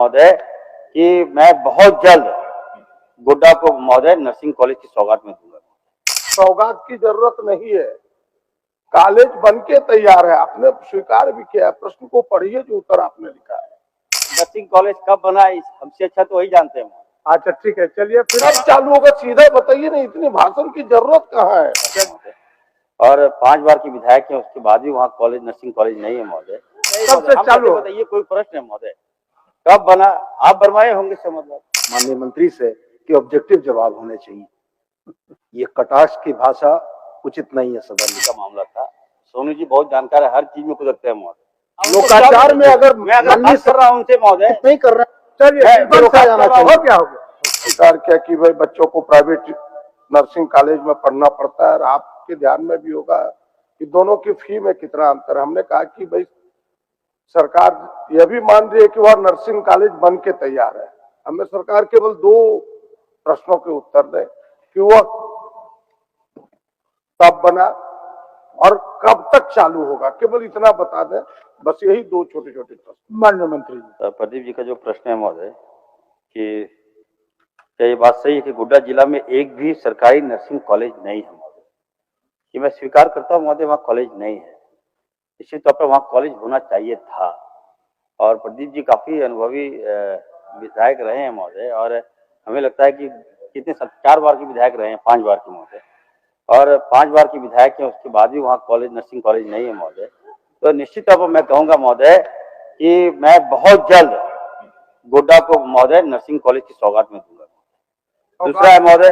महोदय कि मैं बहुत जल्द गोड्डा को महोदय नर्सिंग कॉलेज की सौगात में दूंगा। सौगात की जरूरत नहीं है, कॉलेज बनके तैयार है, आपने स्वीकार भी किया है। प्रश्न को पढ़िए जो उत्तर आपने लिखा है। नर्सिंग कॉलेज कब बना हमसे अच्छा तो वही जानते हैं। अच्छा ठीक है, चलिए फिर अब चालू होगा, सीधा बताइए ना, इतनी भाषण की जरूरत कहाँ है। और 5 बार की विधायक है, उसके बाद भी वहाँ कॉलेज नर्सिंग कॉलेज नहीं है महोदय। सबसे चालू बताइए, कोई प्रश्न है महोदय? कब बना? आप बनवाए होंगे से मतलब माननीय मंत्री से कि ऑब्जेक्टिव जवाब होने चाहिए। ये कटाक्ष की भाषा उचित नहीं है। सदन का मामला था। सोनू जी बहुत जानकार है, हर चीज में कुदरते हैं महोदय। लोकाचार में अगर मैं बात कर रहा हूँ उनसे महोदय, नहीं कर रहा, चलिए रोका जाना चाहिए। क्या हो गया? स्वीकार किया कि भाई बच्चों को प्राइवेट नर्सिंग कॉलेज में पढ़ना पड़ता है, और आपके ध्यान में भी होगा कि दोनों की फी में कितना अंतर है। हमने कहा कि भाई सरकार यह भी मान रही है कि वह नर्सिंग कॉलेज बन के तैयार है। हमें सरकार केवल 2 प्रश्नों के उत्तर दे कि वह कब बना और कब तक चालू होगा, केवल इतना बता दें। बस यही 2 छोटे-छोटे प्रश्न। माननीय मंत्री जी, प्रदीप जी का जो प्रश्न है महोदय कि क्या ये बात सही है कि गोड्डा जिला में एक भी सरकारी नर्सिंग कॉलेज नहीं है महोदय? ये मैं स्वीकार करता हूँ महोदय, वहाँ कॉलेज नहीं है। निश्चित तौर पर वहाँ कॉलेज होना चाहिए था। और प्रदीप जी काफी अनुभवी विधायक रहे हैं महोदय, और हमें लगता है कि कितने 4 बार के विधायक रहे हैं, 5 बार के महोदय, और 5 बार के विधायक हैं, उसके बाद भी वहाँ कॉलेज नर्सिंग कॉलेज नहीं है महोदय। तो निश्चित तौर पर मैं कहूँगा महोदय कि मैं बहुत जल्द गोड्डा को महोदय नर्सिंग कॉलेज की सौगात में दूंगा। दूसरा है महोदय,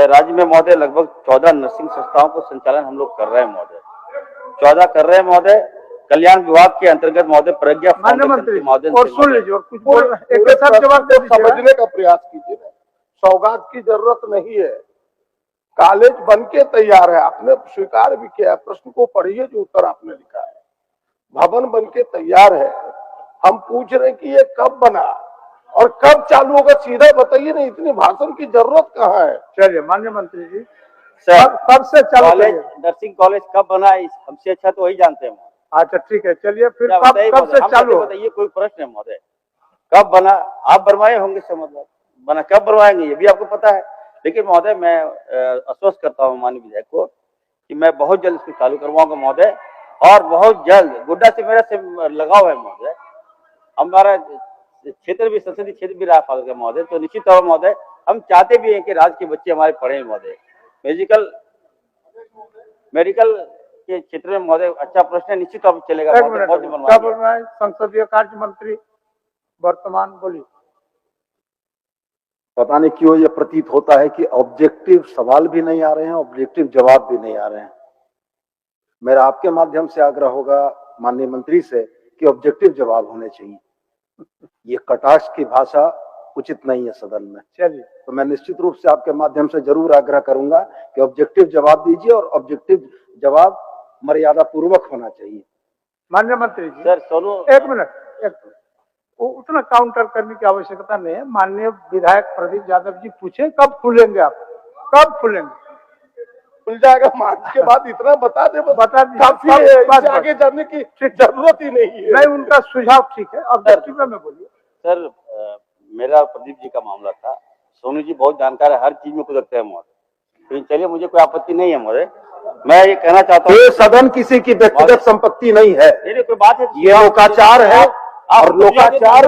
राज्य में महोदय लगभग 14 नर्सिंग संस्थाओं को संचालन हम लोग कर रहे हैं महोदय, 14 कर रहे हैं महोदय। कल्याण विभाग के अंतर्गत महोदय प्रज्ञा फाउंडेशन के माध्यम और सुन लीजिए और कुछ बोल एक साथ जवाब दे समझने का प्रयास कीजिए ना। सौगात की जरूरत नहीं है, कॉलेज बनके तैयार है, आपने स्वीकार भी किया है। प्रश्न को पढ़िए जो उत्तर आपने लिखा है। भवन बनके तैयार है, हम पूछ रहे हैं कि ये कब बना और कब चालू होगा, सीधा बताइए ना, इतनी भाषण की जरूरत कहाँ है। चलिए माननीय मंत्री जी, कब से चालू कॉलेज नर्सिंग कॉलेज कब बना हमसे अच्छा तो वही जानते हैं। अच्छा ठीक है, चलिए फिर कब से चालू? बताइए, कोई प्रश्न है महोदय? कब बना? आप बनवाए होंगे से मतलब बना, कब बनवाएंगे ये भी आपको पता है। लेकिन महोदय मैं आश्वस्त करता हूँ माननीय विधायक को कि मैं बहुत जल्द इसको चालू करवाऊंगा महोदय, और बहुत जल्द। गोड्डा से मेरा से लगाव है महोदय, हमारा क्षेत्र भी संसदीय क्षेत्र भी रहा फादर का महोदय। तो निश्चित तौर पर महोदय हम चाहते भी हैं कि राज्य के बच्चे हमारे पढ़े महोदय। मेडिकल के क्षेत्र में महोदय अच्छा प्रश्न है, निश्चित तौर पर चलेगा। संसदीय कार्य मंत्री वर्तमान बोलिए। पता नहीं क्यों यह प्रतीत होता है कि ऑब्जेक्टिव सवाल भी नहीं आ रहे हैं, ऑब्जेक्टिव जवाब भी नहीं आ रहे हैं। मेरा आपके माध्यम से आग्रह होगा माननीय मंत्री से कि ऑब्जेक्टिव जवाब होने चाहिए। ये कटाक्ष की भाषा उचित नहीं है सदन में। चलिए, तो मैं निश्चित रूप से आपके माध्यम से जरूर आग्रह करूंगा कि ऑब्जेक्टिव जवाब दीजिए, और ऑब्जेक्टिव जवाब मर्यादा पूर्वक होना चाहिए। माननीय मंत्री जी, सर सोनू एक मिनट, उतना काउंटर करने की आवश्यकता नहीं है। माननीय विधायक प्रदीप यादव जी पूछे कब खुलेंगे, आप कब खुलेंगे? खुल जाएगा मार्च के बाद, इतना बता दीजिए, आगे जाने की जरूरत ही नहीं है। नहीं, उनका सुझाव ठीक है। अब में बोलिए सर। मेरा प्रदीप जी का मामला था। सोनू जी बहुत जानकार है, हर चीज में कुदरते हैं महोदय। तो चलिए, मुझे कोई आपत्ति नहीं है महोदय। मैं ये कहना चाहता हूँ, सदन किसी की व्यक्तिगत संपत्ति नहीं है, कोई बात है, ये लोकाचार है। और लोकाचार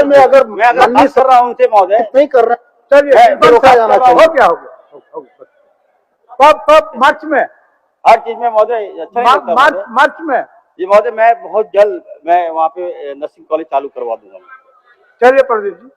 में अगर मैं बात कर रहा हूँ उनसे महोदय, नहीं कर रहा, चलिए रोका जाना चाहिए। हो गया कब मार्च में? हर चीज में महोदय अच्छा मार्च में जी महोदय। मैं बहुत जल्द मैं वहाँ पे नर्सिंग कॉलेज चालू करवा दूंगा। चलिए प्रदीप जी,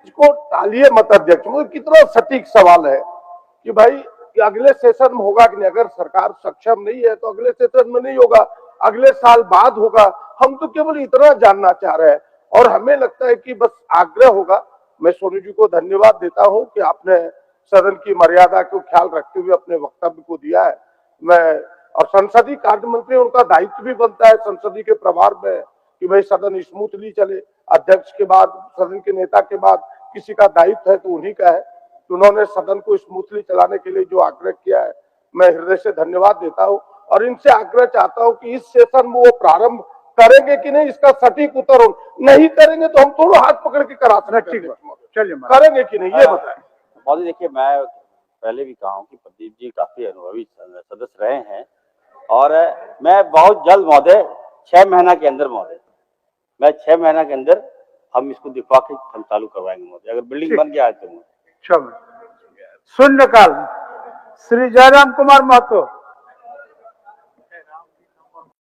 इसको टालिए मत अध्यक्ष। वो कितना सटीक सवाल है कि भाई कि अगले सेशन में होगा कि नहीं। अगर सरकार सक्षम नहीं है तो अगले सेशन में नहीं होगा, अगले साल बाद होगा। हम तो केवल इतना जानना चाह रहे हैं, और हमें लगता है कि बस आग्रह होगा। मैं सोनू जी को धन्यवाद देता हूं कि आपने सदन की मर्यादा को ख्याल रखते हुए अपने वक्तव्य को दिया है। मैं और संसदीय कार्य मंत्री, उनका दायित्व भी बनता है संसदीय के प्रभार में कि भाई सदन स्मूथली चले। अध्यक्ष के बाद, सदन के नेता के बाद किसी का दायित्व है तो उन्हीं का है। तो उन्होंने सदन को स्मूथली चलाने के लिए जो आग्रह किया है, मैं हृदय से धन्यवाद देता हूं। और इनसे आग्रह चाहता हूं कि इस सेशन में वो प्रारंभ करेंगे कि नहीं इसका सटीक उत्तर हो, नहीं करेंगे तो हम थोड़ा हाथ पकड़ के करा सकते हैं। चलिए करेंगे कि नहीं ये बताएं। महोदय देखिए, मैं पहले भी कहा हूँ कि प्रदीप जी काफी अनुभवी सदस्य रहे हैं और मैं बहुत जल्द महोदय 6 महीना के अंदर महोदय मैं 6 महीना के अंदर हम इसको दिफा के हम चालू करवाएंगे महोदय, अगर बिल्डिंग बन गया है तो। शून्यकाल श्री जयराम कुमार महतो।